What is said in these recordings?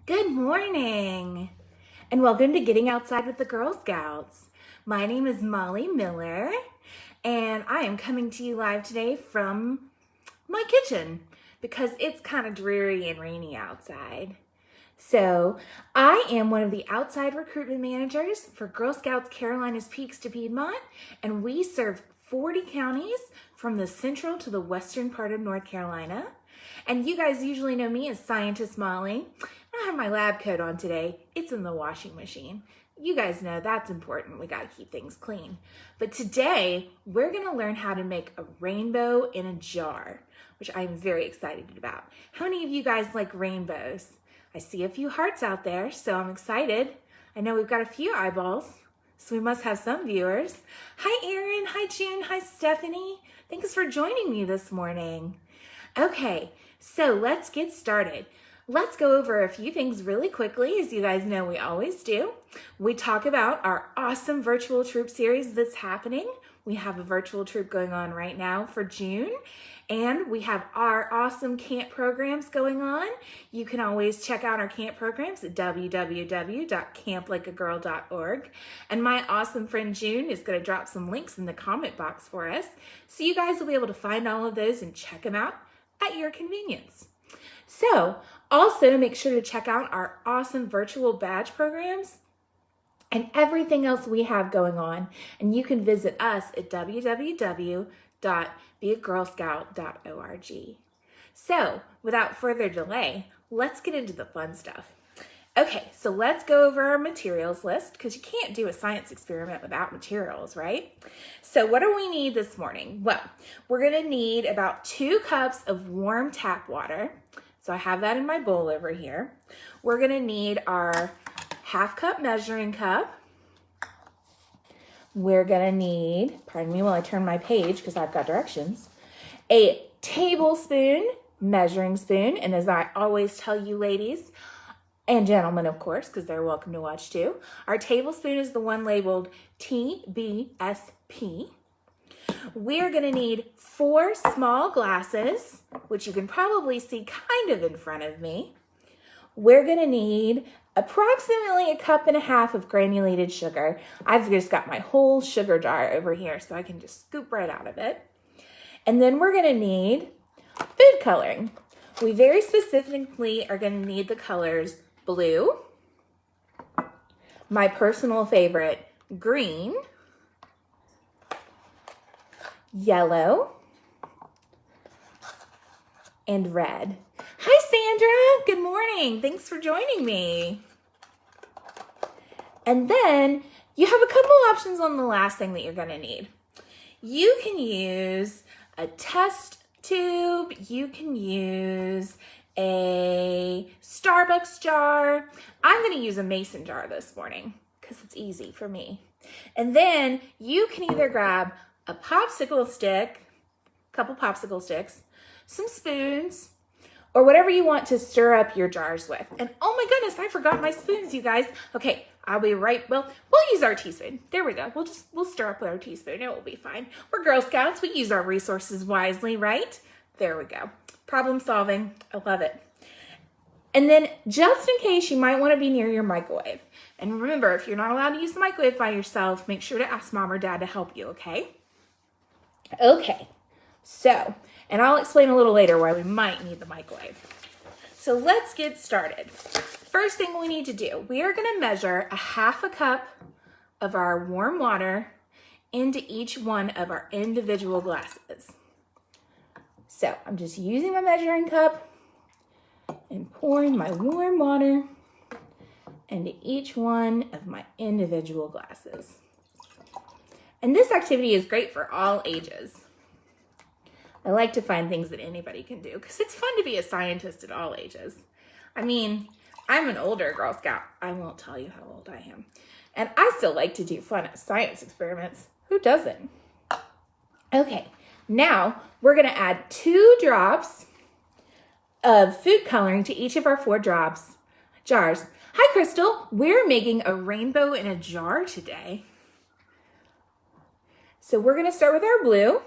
Good morning, and welcome to Getting Outside with the Girl Scouts. My name is Molly Miller, and I am coming to you live today from my kitchen because it's kind of dreary and rainy outside. So, I am one of the outside recruitment managers for Girl Scouts Carolinas Peaks to Piedmont, and we serve 40 counties from the central to the western part of North Carolina. And you guys usually know me as Scientist Molly. I don't have my lab coat on today. It's in the washing machine. You guys know that's important. We got to keep things clean. But today, we're going to learn how to make a rainbow in a jar, which I'm very excited about. How many of you guys like rainbows? I see a few hearts out there, so I'm excited. I know we've got a few eyeballs, so we must have some viewers. Hi, Erin. Hi, June. Hi, Stephanie. Thanks for joining me this morning. Okay, so let's get started. Let's go over a few things really quickly. As you guys know, we always do. We talk about our awesome virtual troop series that's happening. We have a virtual troop going on right now for June, and we have our awesome camp programs going on. You can always check out our camp programs at www.camplikeagirl.org. And my awesome friend June is going to drop some links in the comment box for us, so you guys will be able to find all of those and check them out at your convenience. So, also make sure to check out our awesome virtual badge programs and everything else we have going on. And you can visit us at www.beagirlscout.org. So, without further delay, let's get into the fun stuff. Okay, so let's go over our materials list because you can't do a science experiment without materials, right? So what do we need this morning? Well, we're going to need about 2 cups of warm tap water. So I have that in my bowl over here. We're going to need our half cup measuring cup. We're going to need, pardon me while I turn my page because I've got directions, a tablespoon measuring spoon. And as I always tell you ladies, and gentlemen, of course, because they're welcome to watch too. Our tablespoon is the one labeled TBSP. We're going to need 4 small glasses, which you can probably see kind of in front of me. We're going to need approximately 1.5 cups of granulated sugar. I've just got my whole sugar jar over here, so I can just scoop right out of it. And then we're going to need food coloring. We very specifically are going to need the colors blue, my personal favorite, green, yellow, and red. Hi, Sandra. Good morning. Thanks for joining me. And then you have a couple options on the last thing that you're going to need. You can use a test tube. You can use a Starbucks jar. I'm going to use a mason jar this morning because it's easy for me. And then you can either grab a popsicle stick, a couple popsicle sticks, some spoons, or whatever you want to stir up your jars with. And oh my goodness, I forgot my spoons, you guys. Okay, I'll be right. Well, we'll use our teaspoon. There we go. We'll stir up with our teaspoon. It will be fine. We're Girl Scouts. We use our resources wisely, right? There we go. Problem solving. I love it. And then just in case, you might want to be near your microwave. And remember, if you're not allowed to use the microwave by yourself, make sure to ask mom or dad to help you, okay? Okay, so, and I'll explain a little later why we might need the microwave. So let's get started. First thing we need to do, we are going to measure 1/2 cup of our warm water into each one of our individual glasses. So I'm just using my measuring cup and pouring my warm water into each one of my individual glasses. And this activity is great for all ages. I like to find things that anybody can do because it's fun to be a scientist at all ages. I mean, I'm an older Girl Scout. I won't tell you how old I am. And I still like to do fun science experiments. Who doesn't? Okay, now we're going to add 2 drops of food coloring to each of our 4 jars. Hi, Crystal. We're making a rainbow in a jar today. So we're going to start with our blue.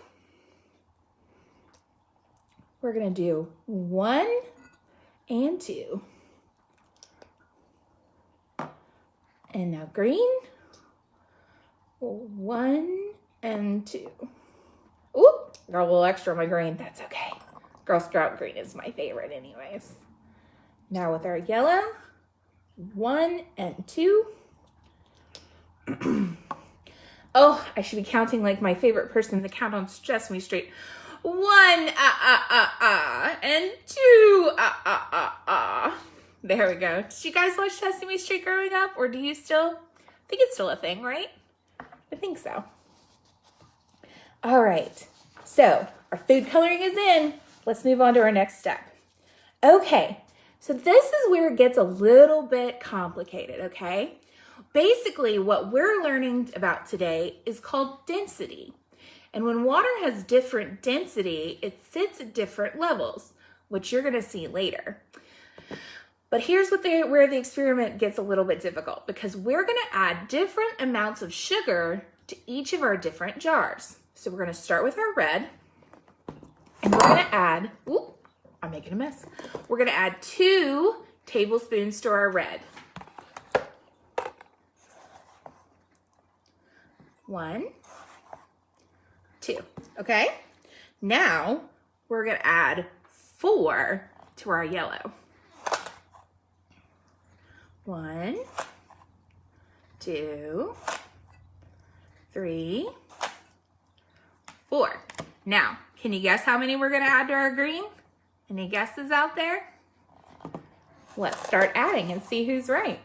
We're going to do 1 and 2. And now green. 1 and 2. Oop, got a little extra on my green. That's okay. Girl Scout green is my favorite anyways. Now with our yellow, 1 and 2. Oh, I should be counting like my favorite person. The countdown Sesame Me Straight. 1, and 2, There we go. Did you guys watch Sesame Street growing up, or do you still? I think it's still a thing, right? I think so. All right, so our food coloring is in. Let's move on to our next step. Okay, so this is where it gets a little bit complicated, okay? Basically, what we're learning about today is called density. And when water has different density, it sits at different levels, which you're gonna see later. But here's where the experiment gets a little bit difficult, because we're gonna add different amounts of sugar to each of our different jars. So we're gonna start with our red, and we're gonna add, ooh, I'm making a mess. We're gonna add 2 tablespoons to our red. 1, 2, okay? Now we're gonna add 4 to our yellow. 1, 2, 3, 4. Now, can you guess how many we're gonna add to our green? Any guesses out there? Let's start adding and see who's right.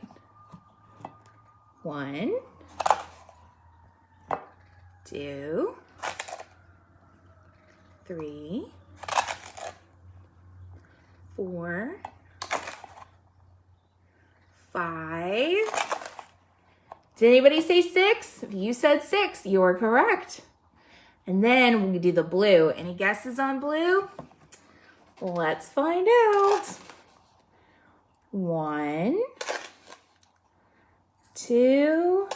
1, 2, 3, 4, 5. Did anybody say 6? If you said 6, you're correct. And then we do the blue. Any guesses on blue? Let's find out. 1, 2,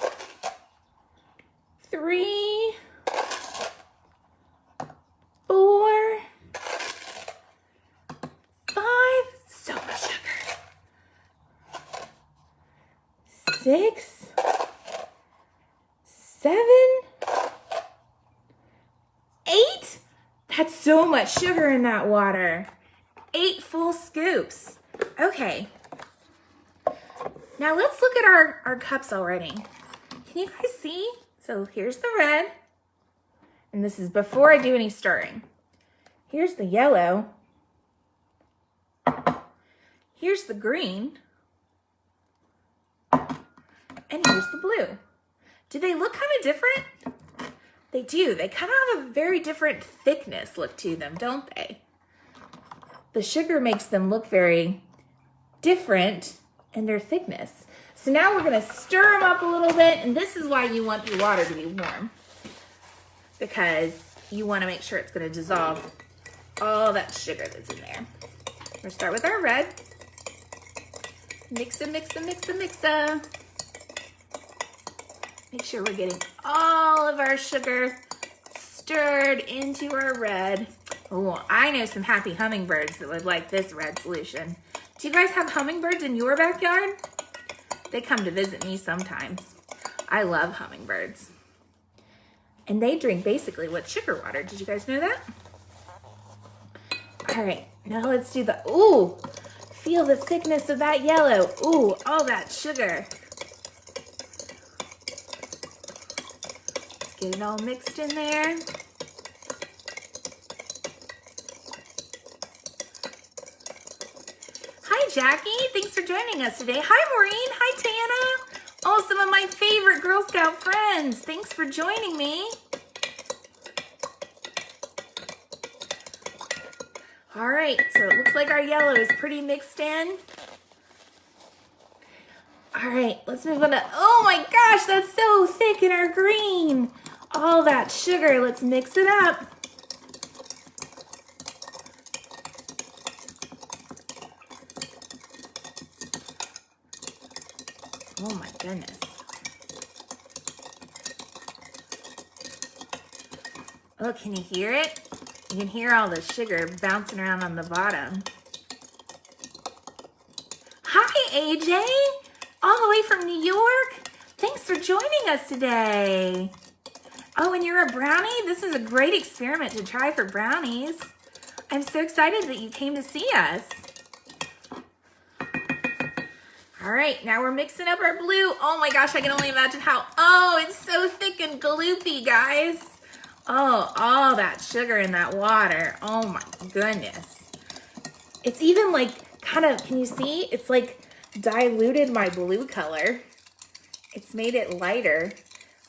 3, 4, 5. So much sugar. 6, 7, 8. That's so much sugar in that water. 8 full scoops. Okay. Now let's look at our cups already. Can you guys see? So here's the red. And this is before I do any stirring. Here's the yellow. Here's the green. And here's the blue. Do they look kind of different? They do. They kind of have a very different thickness look to them, don't they? The sugar makes them look very different in their thickness. So now we're going to stir them up a little bit, and this is why you want your water to be warm, because you want to make sure it's going to dissolve all that sugar that's in there. We're going to start with our red. Mix it, mix it, mix it, mix it. Make sure we're getting all of our sugar stirred into our red. Oh, I know some happy hummingbirds that would like this red solution. Do you guys have hummingbirds in your backyard? They come to visit me sometimes. I love hummingbirds. And they drink basically with sugar water. Did you guys know that? All right, now let's do the, ooh, feel the thickness of that yellow. Ooh, all that sugar. Let's get it all mixed in there. Hi, Jackie. Thanks for joining us today. Hi, Maureen. Hi, Tana. Oh, some of my favorite Girl Scout friends. Thanks for joining me. All right, so it looks like our yellow is pretty mixed in. All right, let's move on to, oh my gosh, that's so thick in our green. All that sugar, let's mix it up. Oh my goodness. Oh, can you hear it? You can hear all the sugar bouncing around on the bottom. Hi, AJ. All the way from New York. Thanks for joining us today. Oh, and you're a brownie? This is a great experiment to try for brownies. I'm so excited that you came to see us. All right, now we're mixing up our blue. Oh my gosh, I can only imagine how, oh, it's so thick and gloopy, guys. Oh, all that sugar in that water. Oh my goodness. It's even like kind of, can you see? It's like diluted my blue color. It's made it lighter.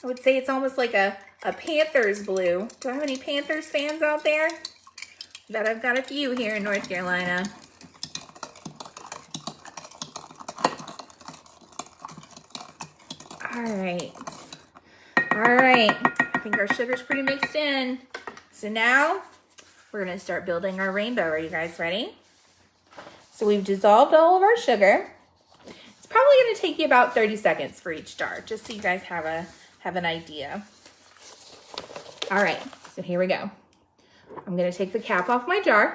I would say it's almost like a Panthers blue. Do I have any Panthers fans out there? Bet I've got a few here in North Carolina. All right. I think our sugar's pretty mixed in. So now we're gonna start building our rainbow. Are you guys ready? So we've dissolved all of our sugar. It's probably gonna take you about 30 seconds for each jar, just so you guys have an idea. All right, so here we go. I'm gonna take the cap off my jar.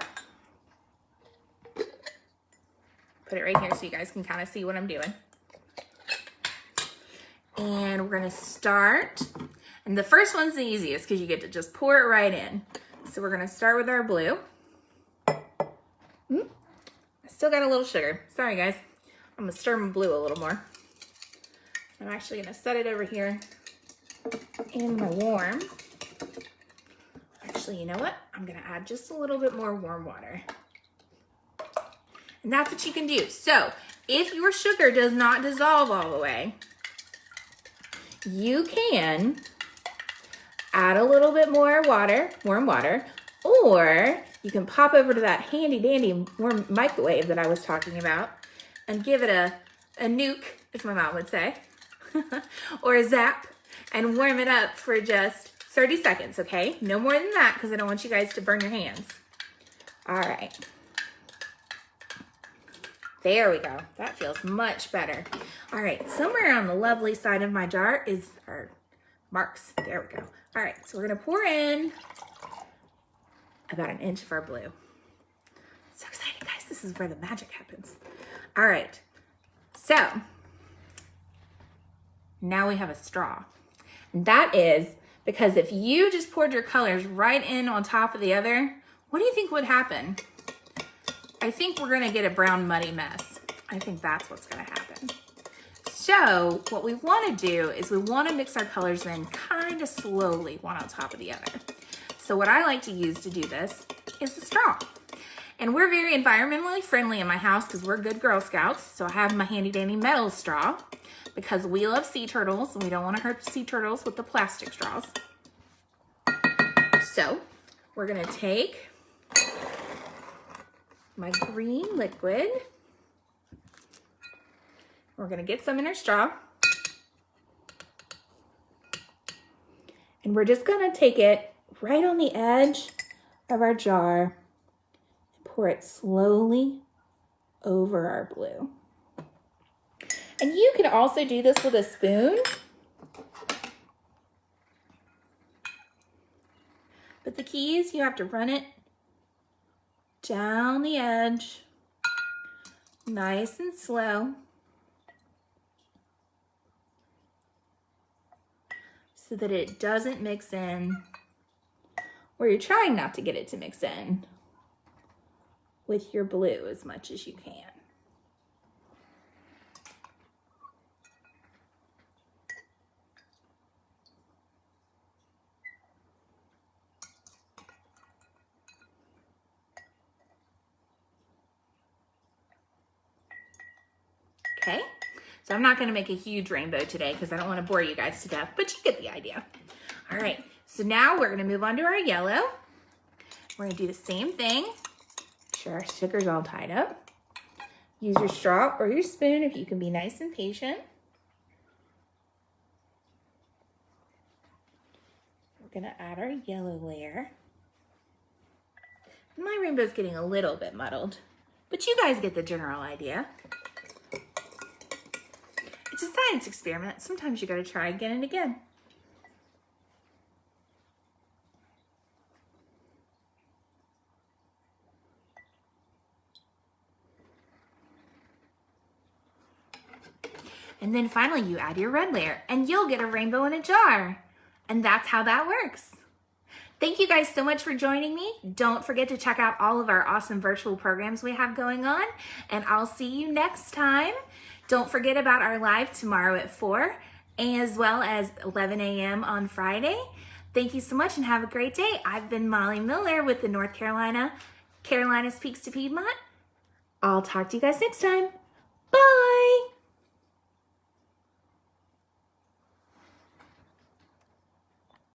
Put it right here so you guys can kind of see what I'm doing. And we're gonna start, and the first one's the easiest because you get to just pour it right in. So we're gonna start with our blue. I still got a little sugar. Sorry guys. I'm gonna stir my blue a little more. I'm actually gonna set it over here in my warm. Actually, you know what? I'm gonna add just a little bit more warm water. And that's what you can do. So if your sugar does not dissolve all the way, you can add a little bit more water, warm water, or you can pop over to that handy dandy warm microwave that I was talking about and give it a nuke, as my mom would say, or a zap, and warm it up for just 30 seconds, okay? No more than that, because I don't want you guys to burn your hands. All right. There we go. That feels much better. All right, somewhere on the lovely side of my jar is our marks. There we go. All right, so we're gonna pour in about 1 inch of our blue. So excited, guys. This is where the magic happens. All right, so now we have a straw. And that is because if you just poured your colors right in on top of the other, what do you think would happen? I think we're gonna get a brown muddy mess. I think that's what's gonna happen. So what we wanna do is we wanna mix our colors in kind of slowly, one on top of the other. So what I like to use to do this is the straw. And we're very environmentally friendly in my house because we're good Girl Scouts. So I have my handy dandy metal straw because we love sea turtles and we don't wanna hurt the sea turtles with the plastic straws. So we're gonna take my green liquid. We're gonna get some in our straw. And we're just gonna take it right on the edge of our jar and pour it slowly over our blue. And you can also do this with a spoon. But the key is you have to run it down the edge, nice and slow, so that it doesn't mix in, or you're trying not to get it to mix in with your blue as much as you can. Okay, so I'm not gonna make a huge rainbow today because I don't wanna bore you guys to death, but you get the idea. All right, so now we're gonna move on to our yellow. We're gonna do the same thing. Make sure our sugar's all tied up. Use your straw or your spoon if you can be nice and patient. We're gonna add our yellow layer. My rainbow's getting a little bit muddled, but you guys get the general idea. It's a science experiment. Sometimes you gotta try again and again. And then finally you add your red layer and you'll get a rainbow in a jar. And that's how that works. Thank you guys so much for joining me. Don't forget to check out all of our awesome virtual programs we have going on, and I'll see you next time. Don't forget about our live tomorrow at 4, as well as 11 a.m. on Friday. Thank you so much and have a great day. I've been Molly Miller with the North Carolina Peaks to Piedmont. I'll talk to you guys next time. Bye.